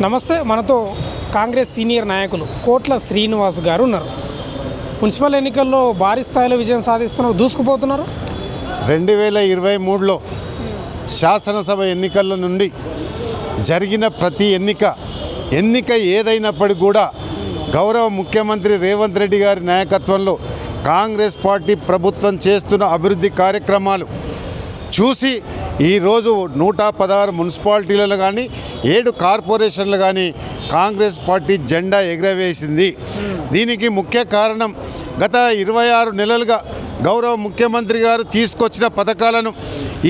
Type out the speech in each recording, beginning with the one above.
నమస్తే. మనతో కాంగ్రెస్ సీనియర్ నాయకులు కోట్ల శ్రీనివాస్ గారు ఉన్నారు. మున్సిపల్ ఎన్నికల్లో భారీ స్థాయిలో విజయం సాధిస్తున్నారు, దూసుకుపోతున్నారు. 2023లో శాసనసభ ఎన్నికల నుండి జరిగిన ప్రతి ఎన్నిక ఏదైనప్పటికీ కూడా గౌరవ ముఖ్యమంత్రి రేవంత్ రెడ్డి గారి నాయకత్వంలో కాంగ్రెస్ పార్టీ ప్రభుత్వం చేస్తున్న అభివృద్ధి కార్యక్రమాలు చూసి ఈరోజు 116 మున్సిపాలిటీలలో కానీ 7 కార్పొరేషన్లు కానీ కాంగ్రెస్ పార్టీ జెండా ఎగరవేసింది. దీనికి ముఖ్య కారణం గత 26 నెలలుగా గౌరవ ముఖ్యమంత్రి గారు తీసుకొచ్చిన పథకాలను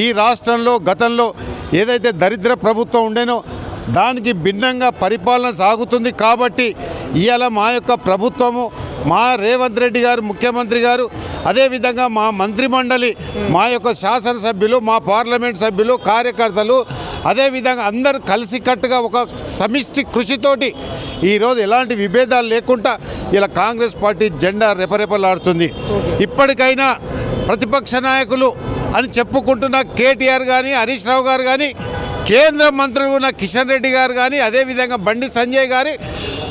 ఈ రాష్ట్రంలో గతంలో ఏదైతే దరిద్ర ప్రభుత్వం ఉండేనో దానికి భిన్నంగా పరిపాలన సాగుతుంది. కాబట్టి ఇవాళ మా యొక్క ప్రభుత్వము, మా రేవంత్ రెడ్డి గారు ముఖ్యమంత్రి గారు, అదేవిధంగా మా మంత్రిమండలి, మా యొక్క శాసనసభ్యులు, మా పార్లమెంట్ సభ్యులు, కార్యకర్తలు, అదేవిధంగా అందరూ కలిసికట్టుగా ఒక సమిష్టి కృషితోటి ఈరోజు ఎలాంటి విభేదాలు లేకుండా ఇలా కాంగ్రెస్ పార్టీ జెండా రెపరెపలాడుతుంది. ఇప్పటికైనా ప్రతిపక్ష నాయకులు అని చెప్పుకుంటున్న కేటీఆర్ కానీ, హరీష్ రావు గారు కానీ, కేంద్ర మంత్రులు ఉన్న కిషన్ రెడ్డి గారు కానీ, అదేవిధంగా బండి సంజయ్ గారి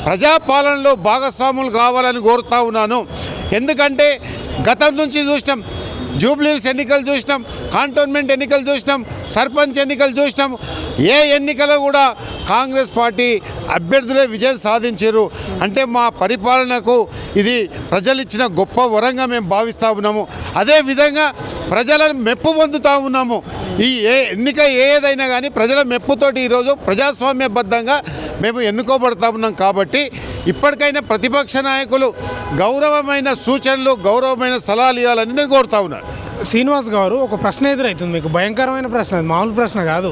ప్రజాపాలనలో భాగస్వాములు కావాలని కోరుతా ఉన్నాను. ఎందుకంటే గతం నుంచి చూసినాం, జూబ్లీహిల్స్ ఎన్నికలు చూసినాం, కాంటోన్మెంట్ ఎన్నికలు చూసినాం, సర్పంచ్ ఎన్నికలు చూసినాం. ఏ ఎన్నికలో కూడా కాంగ్రెస్ పార్టీ అభ్యర్థులే విజయం సాధించారు. అంటే మా పరిపాలనకు ఇది ప్రజలు ఇచ్చిన గొప్ప వరంగా మేము భావిస్తూ ఉన్నాము. అదేవిధంగా ప్రజలను మెప్పు పొందుతూ ఉన్నాము. ఈ ఎన్నిక ఏదైనా కానీ ప్రజల మెప్పుతోటి ఈరోజు ప్రజాస్వామ్యబద్ధంగా మేము ఎన్నుకోబడతా ఉన్నాం. కాబట్టి ఇప్పటికైనా ప్రతిపక్ష నాయకులు గౌరవమైన సూచనలు, గౌరవమైన సలహాలు ఇవ్వాలని నేను కోరుతా ఉన్నాను. శ్రీనివాస్ గారు, ఒక ప్రశ్న ఎదురవుతుంది మీకు, భయంకరమైన ప్రశ్న, అది మామూలు ప్రశ్న కాదు.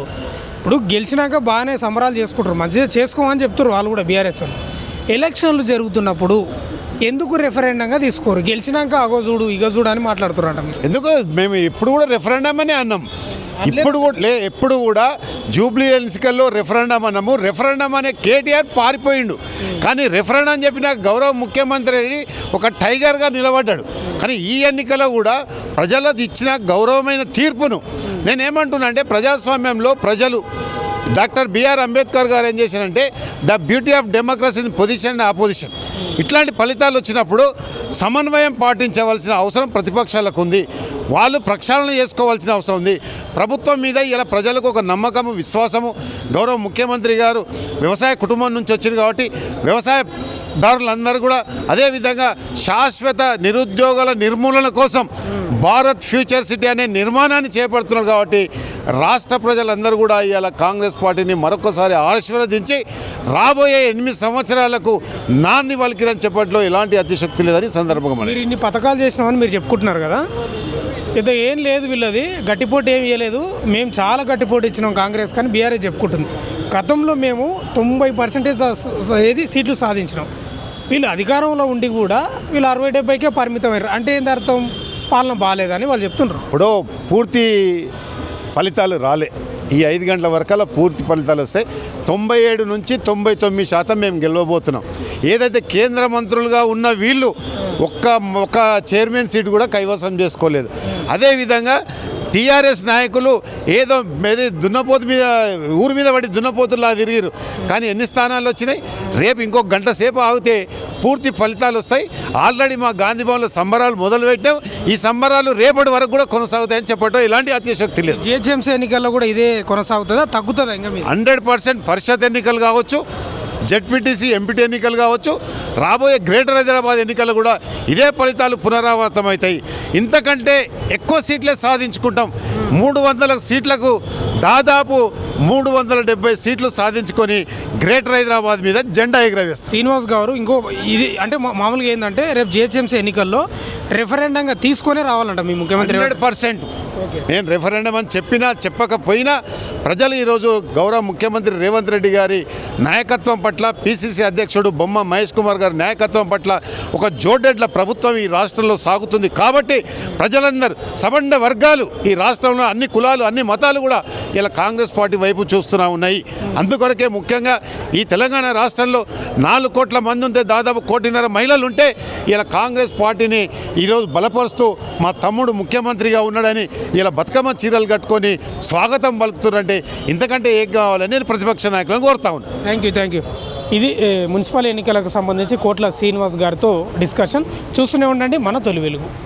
ఇప్పుడు గెలిచినాక బాగానే సంబరాలు చేసుకుంటారు, మంచిగా చేసుకోమని చెప్తారు వాళ్ళు కూడా, బీఆర్ఎస్ వాళ్ళు. ఎలక్షన్లు జరుగుతున్నప్పుడు ఎందుకు రెఫరెండంగా తీసుకోరు? గెలిచినాక అగో చూడు ఇగో చూడు అని మాట్లాడుతున్నారంట మీరు. ఎందుకు మేము ఎప్పుడు కూడా రెఫరెండం అనే అన్నాం. ఎప్పుడు కూడా జూబ్లీ ఎన్నికల్లో రెఫరెండం అన్నాము. రెఫరెండం అనే కేటీఆర్ పారిపోయిండు, కానీ రెఫరెండం చెప్పిన గౌరవ ముఖ్యమంత్రి ఒక టైగర్గా నిలబడ్డాడు. కానీ ఈ ఎన్నికలో కూడా ప్రజలకు ఇచ్చిన గౌరవమైన తీర్పును నేనేమంటున్నా అంటే, ప్రజాస్వామ్యంలో ప్రజలు డాక్టర్ బిఆర్ అంబేద్కర్ గారు ఏం చేశారంటే, the beauty of democracy in position and opposition. ఇట్లాంటి ఫలితాలు వచ్చినప్పుడు సమన్వయం పాటించవలసిన అవసరం ప్రతిపక్షాలకు ఉంది. వాళ్ళు ప్రక్షాళన చేసుకోవాల్సిన అవసరం ఉంది. ప్రభుత్వం మీద ఇలా ప్రజలకు ఒక నమ్మకము, విశ్వాసము. గౌరవ ముఖ్యమంత్రి గారు వ్యవసాయ కుటుంబం నుంచి వచ్చింది కాబట్టి వ్యవసాయదారులందరూ కూడా అదేవిధంగా శాశ్వత నిరుద్యోగాల నిర్మూలన కోసం భారత్ ఫ్యూచర్ సిటీ అనే నిర్మాణాన్ని చేపడుతున్నారు. కాబట్టి రాష్ట్ర ప్రజలందరూ కూడా ఇలా కాంగ్రెస్ పార్టీని మరొకసారి ఆశీర్వదించి రాబోయే 8 సంవత్సరాలకు నాంది వలికిరని చెప్పట్లో ఎలాంటి అతిశక్తి లేదని సందర్భంగా మీరు ఇన్ని పథకాలు చేసినామని మీరు చెప్పుకుంటున్నారు కదా, పెద్ద ఏం లేదు వీళ్ళది, గట్టిపోటు ఏం ఇవ్వలేదు, మేము చాలా గట్టిపోటు ఇచ్చినాం కాంగ్రెస్ కానీ బీఆర్ఎస్ చెప్పుకుంటుంది. గతంలో మేము 90% సీట్లు సాధించినాం. వీళ్ళు అధికారంలో ఉండి కూడా వీళ్ళు 60-70కే పరిమితమయ్యారు. అంటే ఏంటి అర్థం? పాలన బాగాలేదని వాళ్ళు చెప్తున్నారు. ఇప్పుడు పూర్తి ఫలితాలు రాలే. ఈ 5 గంటల వరకల్లా పూర్తి ఫలితాలు వస్తాయి. 97 నుంచి 99% మేము గెలవబోతున్నాం. ఏదైతే కేంద్ర మంత్రులుగా ఉన్న వీళ్ళు ఒక్క చైర్మన్ సీట్ కూడా కైవసం చేసుకోలేదు. అదేవిధంగా టీఆర్ఎస్ నాయకులు ఏదో దున్నపోతు మీద, ఊరి మీద పడి దున్నపోతులా తిరిగిరు. కానీ ఎన్ని స్థానాలు వచ్చినాయి? రేపు ఇంకొక గంట సేపు ఆగితే పూర్తి ఫలితాలు వస్తాయి. ఆల్రెడీ మా గాంధీ భవన్లో సంబరాలు మొదలుపెట్టాం. ఈ సంబరాలు రేపటి వరకు కూడా కొనసాగుతాయని చెప్పడం ఎలాంటి అతిశక్తి లేదు. జిహెచ్ఎంసీ ఎన్నికల్లో కూడా ఇదే కొనసాగుతుందా, తగ్గుతుందా? ఇంకా 100% పరిషత్ ఎన్నికలు కావచ్చు, జెడ్పీటీసీ ఎంపీటీ ఎన్నికలు కావచ్చు, రాబోయే గ్రేటర్ హైదరాబాద్ ఎన్నికలు కూడా ఇదే ఫలితాలు పునరావృతమవుతాయి. ఇంతకంటే ఎక్కువ సీట్లే సాధించుకుంటాం. 300 సీట్లకు దాదాపు 370 సీట్లు సాధించుకొని గ్రేటర్ హైదరాబాద్ మీద జెండా ఎగరవేస్తాం. శ్రీనివాస్ గారు, ఇంకో ఇది అంటే మామూలుగా ఏంటంటే, రేపు జిహెచ్ఎంసీ ఎన్నికల్లో రెఫరెండంగా తీసుకొనే రావాలంట మీ ముఖ్యమంత్రి. 100% నేను రెఫరెండం అని చెప్పినా చెప్పకపోయినా ప్రజలు ఈరోజు గౌరవ ముఖ్యమంత్రి రేవంత్ రెడ్డి గారి నాయకత్వం పట్ల, పిసిసి అధ్యక్షుడు బొమ్మ మహేష్ కుమార్ గారి నాయకత్వం పట్ల ఒక జోడెడ్ల ప్రభుత్వం ఈ రాష్ట్రంలో సాగుతుంది. కాబట్టి ప్రజలందరూ, సబండ వర్గాలు, ఈ రాష్ట్రంలో అన్ని కులాలు, అన్ని మతాలు కూడా ఇలా కాంగ్రెస్ పార్టీ వైపు చూస్తూనే ఉన్నాయి. అందుకొరకే ముఖ్యంగా ఈ తెలంగాణ రాష్ట్రంలో 4 కోట్ల మంది ఉంటే దాదాపు 1.5 మహిళలు ఉంటే ఇలా కాంగ్రెస్ పార్టీని ఈరోజు బలపరుస్తూ మా తమ్ముడు ముఖ్యమంత్రిగా ఉన్నాడని ఇలా బతుకమ్మ చీరలు కట్టుకొని స్వాగతం పలుకుతున్నారంటే ఇంతకంటే ఏం కావాలని నేను ప్రతిపక్ష నాయకులను కోరుతా ఉన్నాను. Thank you. ఇది మున్సిపల్ ఎన్నికలకు సంబంధించి కోట్ల శ్రీనివాస్ గారితో డిస్కషన్. చూస్తూనే ఉండండి మన తొలి వెలుగు.